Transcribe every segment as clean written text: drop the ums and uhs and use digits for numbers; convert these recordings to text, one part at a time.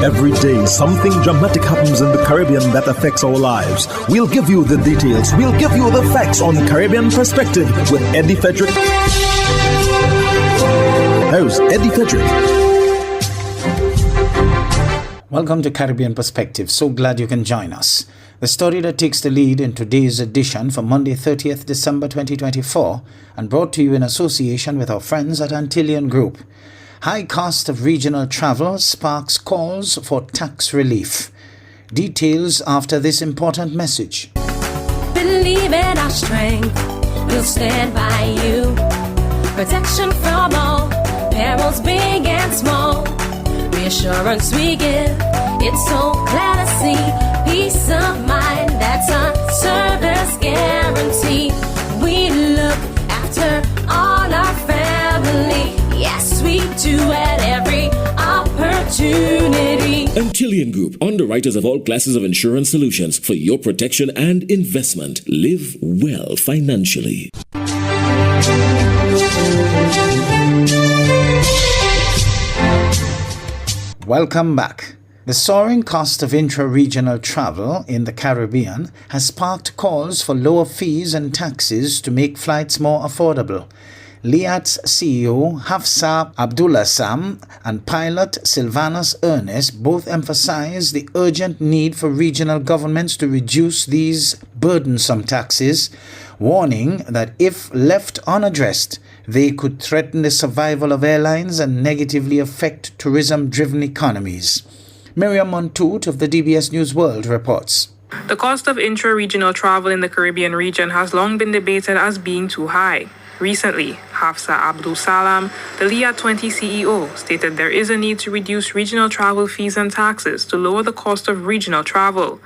Every day, something dramatic happens in the Caribbean that affects our lives. We'll give you the details. We'll give you the facts on Caribbean Perspective with Eddie Frederick. Here's Eddie Frederick. Welcome to Caribbean Perspective. So glad you can join us. The story that takes the lead in today's edition for Monday 30th December 2024 and brought to you in association with our friends at Antillean Group. High cost of regional travel sparks calls for tax relief. Details after this important message. Believe in our strength, we'll stand by you. Protection from all, perils big and small. Reassurance we give, it's so clear to see. Peace of mind, that's our service guarantee. We look after all our family. Yes, we do at every opportunity. Antillean Group, underwriters of all classes of insurance solutions for your protection and investment. Live well financially. Welcome back. The soaring cost of intra-regional travel in the Caribbean has sparked calls for lower fees and taxes to make flights more affordable. Liat's CEO Hafsa Abdullah Sam and pilot Sylvanus Ernest both emphasize the urgent need for regional governments to reduce these burdensome taxes, warning that if left unaddressed, they could threaten the survival of airlines and negatively affect tourism-driven economies. Miriam Montoute of the DBS News World reports. The cost of intra-regional travel in the Caribbean region has long been debated as being too high. Recently, Hafsa Abdul Salam, the Liat 20 CEO, stated there is a need to reduce regional travel fees and taxes to lower the cost of regional travel.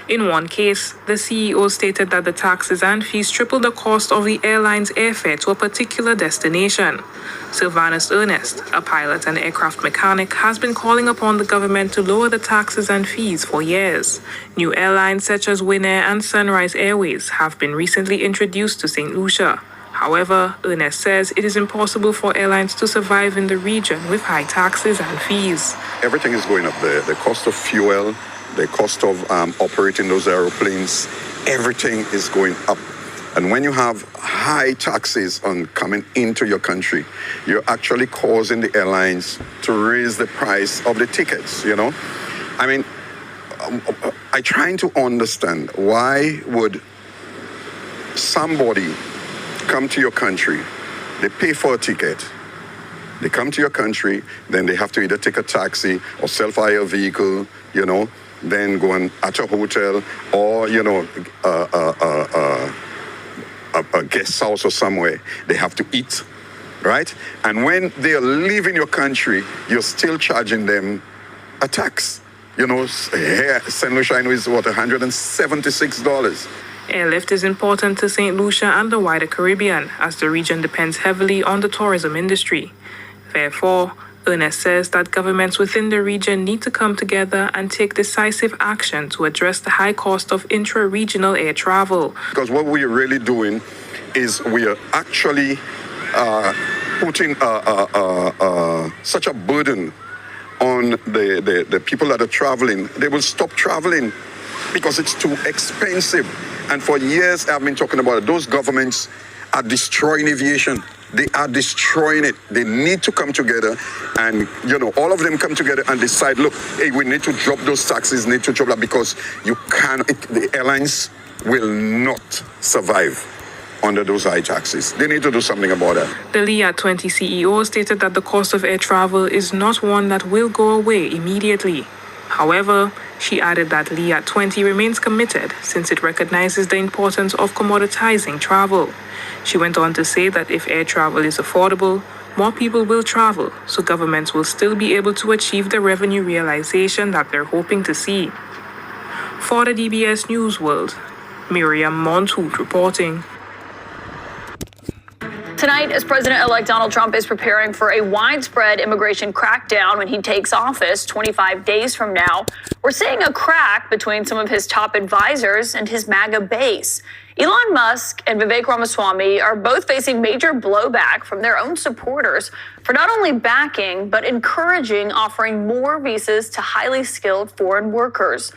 In one case, the CEO stated that the taxes and fees triple the cost of the airline's airfare to a particular destination. Sylvanus Ernest, a pilot and aircraft mechanic, has been calling upon the government to lower the taxes and fees for years. New airlines such as Winair and Sunrise Airways have been recently introduced to St. Lucia. However, Ernest says it is impossible for airlines to survive in the region with high taxes and fees. Everything is going up there. The cost of fuel, the cost of operating those aeroplanes, everything is going up. And when you have high taxes on coming into your country, you're actually causing the airlines to raise the price of the tickets, you know? I mean, I'm trying to understand, why would somebody come to your country, they pay for a ticket, they come to your country, then they have to either take a taxi or self-hire a vehicle, you know, then go at a hotel or, you know, a guest house or somewhere. They have to eat, right? And when they are leaving your country, you're still charging them a tax. You know, here, St. Lucia is what, $176. Airlift is important to St. Lucia and the wider Caribbean, as the region depends heavily on the tourism industry. Therefore, Ernest says that governments within the region need to come together and take decisive action to address the high cost of intra-regional air travel. Because what we're really doing is we are actually putting such a burden on the people that are traveling. They will stop traveling because it's too expensive. And for years, I've been talking about it. Those governments are destroying aviation. They are destroying it. They need to come together and, you know, all of them come together and decide, look, hey, we need to drop those taxes, need to drop that, because the airlines will not survive under those high taxes. They need to do something about that. The Liat 20 CEO stated that the cost of air travel is not one that will go away immediately. However, she added that Liat 20 remains committed since it recognizes the importance of commoditizing travel. She went on to say that if air travel is affordable, more people will travel, so governments will still be able to achieve the revenue realization that they're hoping to see. For the DBS News World, Miriam Montoute reporting. Tonight, as President-elect Donald Trump is preparing for a widespread immigration crackdown when he takes office 25 days from now, we're seeing a crack between some of his top advisors and his MAGA base. Elon Musk and Vivek Ramaswamy are both facing major blowback from their own supporters for not only backing, but encouraging offering more visas to highly skilled foreign workers.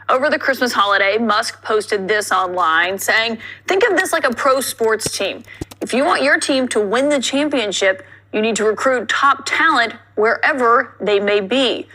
Over the Christmas holiday, Musk posted this online saying, think of this like a pro sports team. If you want your team to win the championship, you need to recruit top talent wherever they may be.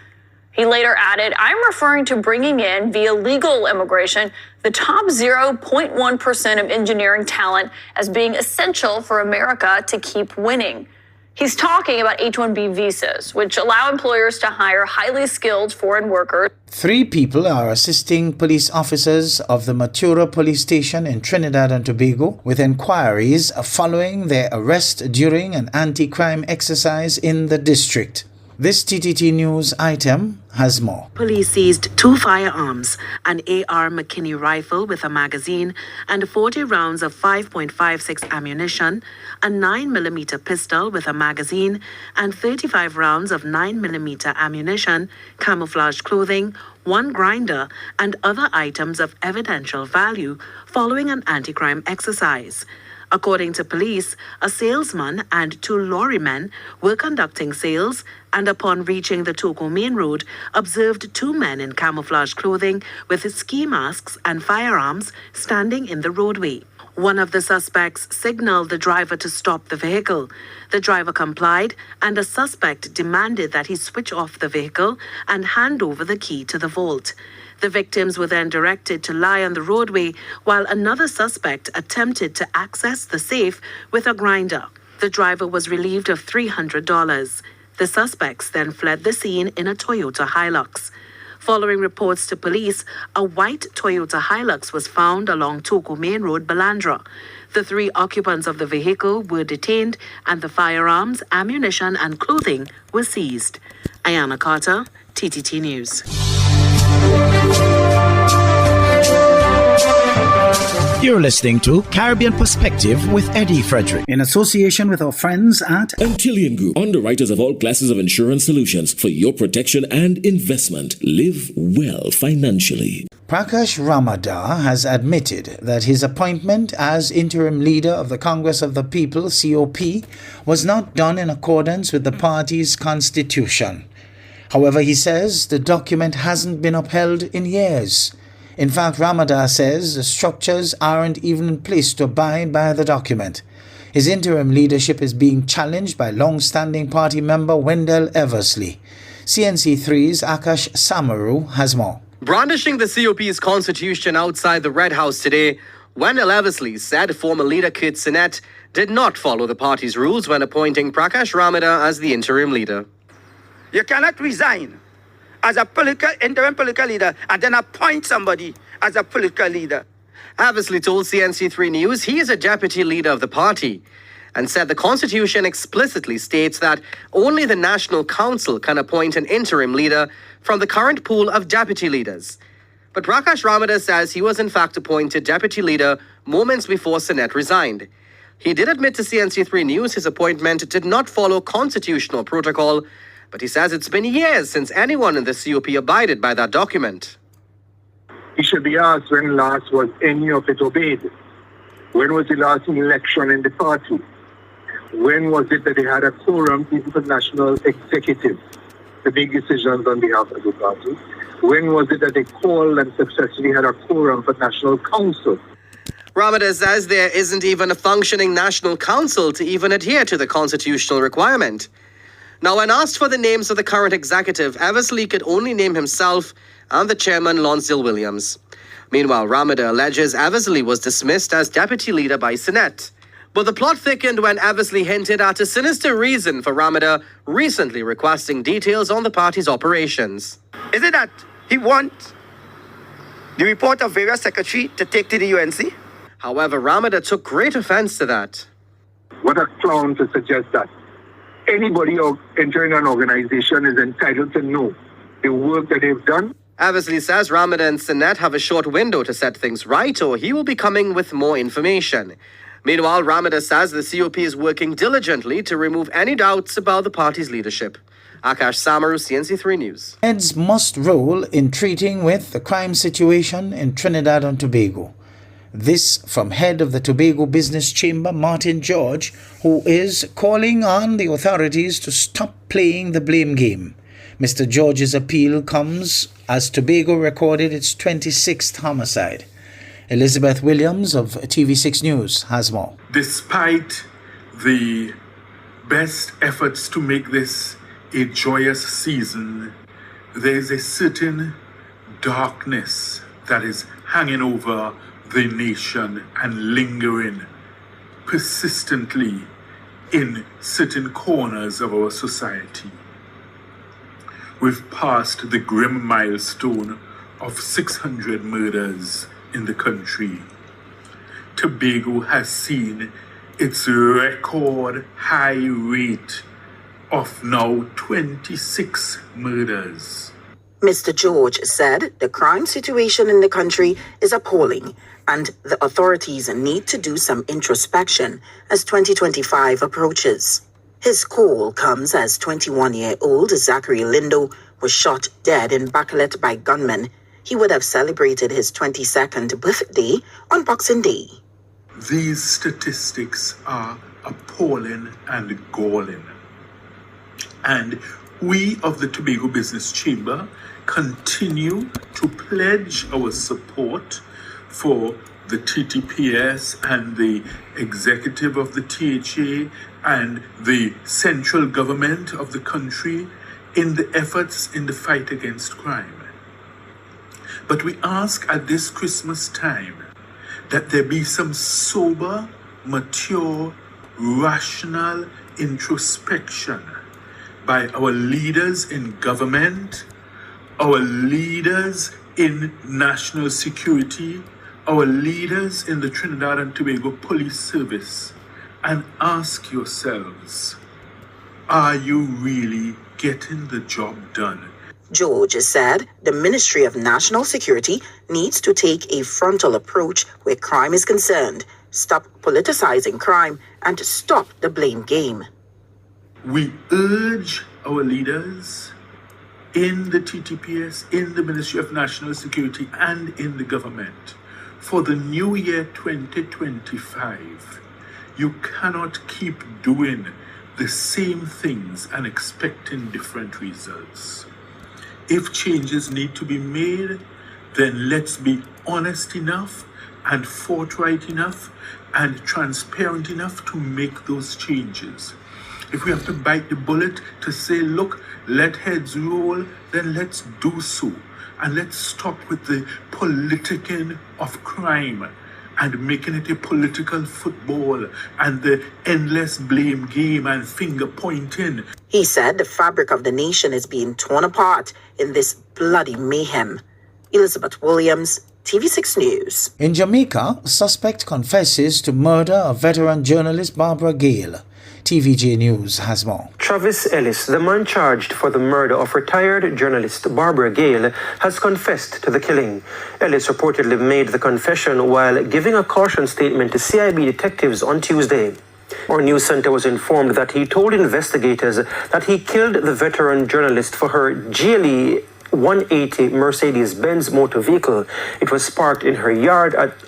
He later added, I'm referring to bringing in, via legal immigration, the top 0.1% of engineering talent as being essential for America to keep winning. He's talking about H-1B visas, which allow employers to hire highly skilled foreign workers. 3 people are assisting police officers of the Matura police station in Trinidad and Tobago with inquiries following their arrest during an anti-crime exercise in the district. This TTT News item has more. Police seized 2 firearms, an AR McKinney rifle with a magazine and 40 rounds of 5.56 ammunition, a 9mm pistol with a magazine and 35 rounds of 9mm ammunition, camouflage clothing, 1 grinder and other items of evidential value following an anti-crime exercise. According to police, a salesman and 2 lorrymen were conducting sales and upon reaching the Togo Main Road, observed 2 men in camouflage clothing with ski masks and firearms standing in the roadway. One of the suspects signaled the driver to stop the vehicle. The driver complied, and a suspect demanded that he switch off the vehicle and hand over the key to the vault. The victims were then directed to lie on the roadway while another suspect attempted to access the safe with a grinder. The driver was relieved of $300. The suspects then fled the scene in a Toyota Hilux. Following reports to police, a white Toyota Hilux was found along Togo Main Road, Balandra. The 3 occupants of the vehicle were detained and the firearms, ammunition and clothing were seized. Ayana Carter, TTT News. You're listening to Caribbean Perspective with Eddie Frederick in association with our friends at Antillian Group, underwriters of all classes of insurance solutions for your protection and investment. Live well financially. Prakash Ramadar has admitted that his appointment as interim leader of the Congress of the People, COP, was not done in accordance with the party's constitution. However, he says the document hasn't been upheld in years. In fact, Ramadar says the structures aren't even in place to abide by the document. His interim leadership is being challenged by long-standing party member Wendell Eversley. CNC3's Akash Samaru has more. Brandishing the COP's constitution outside the Red House today, Wendell Eversley said former leader Kurt Sinnett did not follow the party's rules when appointing Prakash Ramadar as the interim leader. You cannot resign as a interim political leader and then appoint somebody as a political leader. Eversley told CNC3 News he is a deputy leader of the party and said the Constitution explicitly states that only the National Council can appoint an interim leader from the current pool of deputy leaders. But Prakash Ramadar says he was in fact appointed deputy leader moments before Sinnett resigned. He did admit to CNC3 News his appointment did not follow constitutional protocol, but he says it's been years since anyone in the COP abided by that document. He should be asked when last was any of it obeyed. When was the last election in the party? When was it that they had a quorum, even for national executive, to make decisions on behalf of the party? When was it that they called and successfully had a quorum for national council? Ramadar says there isn't even a functioning national council to even adhere to the constitutional requirement. Now, when asked for the names of the current executive, Eversley could only name himself and the chairman, Lonsdale Williams. Meanwhile, Ramadar alleges Eversley was dismissed as deputy leader by Sinnett. But the plot thickened when Eversley hinted at a sinister reason for Ramadar recently requesting details on the party's operations. Is it that he wants the report of various secretaries to take to the UNC? However, Ramadar took great offense to that. What a clown to suggest that. Anybody entering an organization is entitled to know the work that they've done. Eversley says Ramadar and Sinnett have a short window to set things right, or he will be coming with more information. Meanwhile, Ramada says the COP is working diligently to remove any doubts about the party's leadership. Akash Samaru, CNC3 News. Heads must roll in treating with the crime situation in Trinidad and Tobago. This from head of the Tobago Business Chamber, Martin George, who is calling on the authorities to stop playing the blame game. Mr. George's appeal comes as Tobago recorded its 26th homicide. Elizabeth Williams of TV6 News has more. Despite the best efforts to make this a joyous season, there is a certain darkness that is hanging over the nation and lingering persistently in certain corners of our society. We've passed the grim milestone of 600 murders in the country. Tobago has seen its record high rate of now 26 murders. Mr. George said the crime situation in the country is appalling and the authorities need to do some introspection as 2025 approaches. His call comes as 21-year-old Zachary Lindo was shot dead in Bacalet by gunmen. He would have celebrated his 22nd birthday on Boxing Day. These statistics are appalling and galling. And we of the Tobago Business Chamber continue to pledge our support for the TTPS and the executive of the THA and the central government of the country in the efforts in the fight against crime. But we ask at this Christmas time that there be some sober, mature, rational introspection by our leaders in government, our leaders in national security, our leaders in the Trinidad and Tobago Police Service, and ask yourselves, are you really getting the job done? George said the Ministry of National Security needs to take a frontal approach where crime is concerned, stop politicizing crime, and stop the blame game. We urge our leaders in the TTPS, in the Ministry of National Security, and in the government for the new year 2025. You cannot keep doing the same things and expecting different results. If changes need to be made, then let's be honest enough and forthright enough and transparent enough to make those changes. If we have to bite the bullet to say, look, let heads roll, then let's do so. And let's stop with the politicking of crime and making it a political football and the endless blame game and finger pointing. He said the fabric of the nation is being torn apart in this bloody mayhem. Elizabeth Williams, TV6 News. In Jamaica, suspect confesses to murder of veteran journalist Barbara Gale. TVJ News has more. Travis Ellis, the man charged for the murder of retired journalist Barbara Gale, has confessed to the killing. Ellis reportedly made the confession while giving a caution statement to CIB detectives on Tuesday. Our news center was informed that he told investigators that he killed the veteran journalist for her GLE 180 Mercedes-Benz motor vehicle. It was parked in her yard at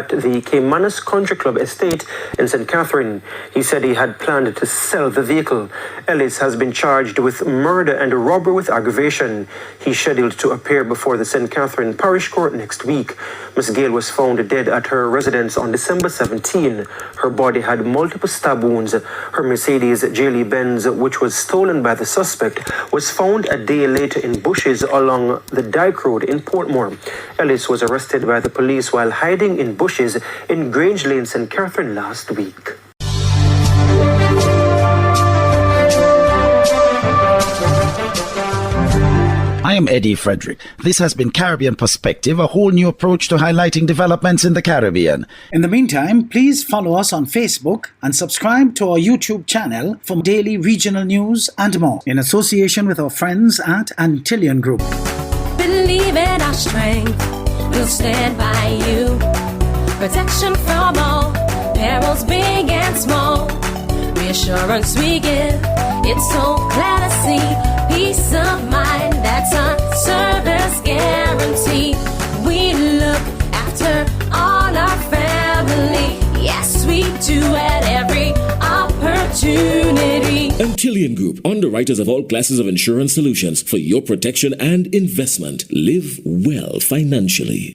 the Caymanas Country Club estate in St. Catherine. He said he had planned to sell the vehicle. Ellis has been charged with murder and robbery with aggravation. He's scheduled to appear before the St. Catherine Parish Court next week. Ms. Gale was found dead at her residence on December 17. Her body had multiple stab wounds. Her Mercedes GLE Benz, which was stolen by the suspect, was found a day later in bushes along the Dyke Road in Portmore. Ellis was arrested by the police while hiding in bushes in Grange Lane, St. Catherine last week. I am Eddie Frederick. This has been Caribbean Perspective, a whole new approach to highlighting developments in the Caribbean. In the meantime, please follow us on Facebook and subscribe to our YouTube channel for daily regional news and more, in association with our friends at Antillian Group. Believe in our strength, we'll stand by you. Protection from all perils big and small. Reassurance we give, it's so clear to see. Peace of mind, that's our service guarantee. We look after all our family. Yes, we do at every opportunity. Antillean Group, underwriters of all classes of insurance solutions for your protection and investment. Live well financially.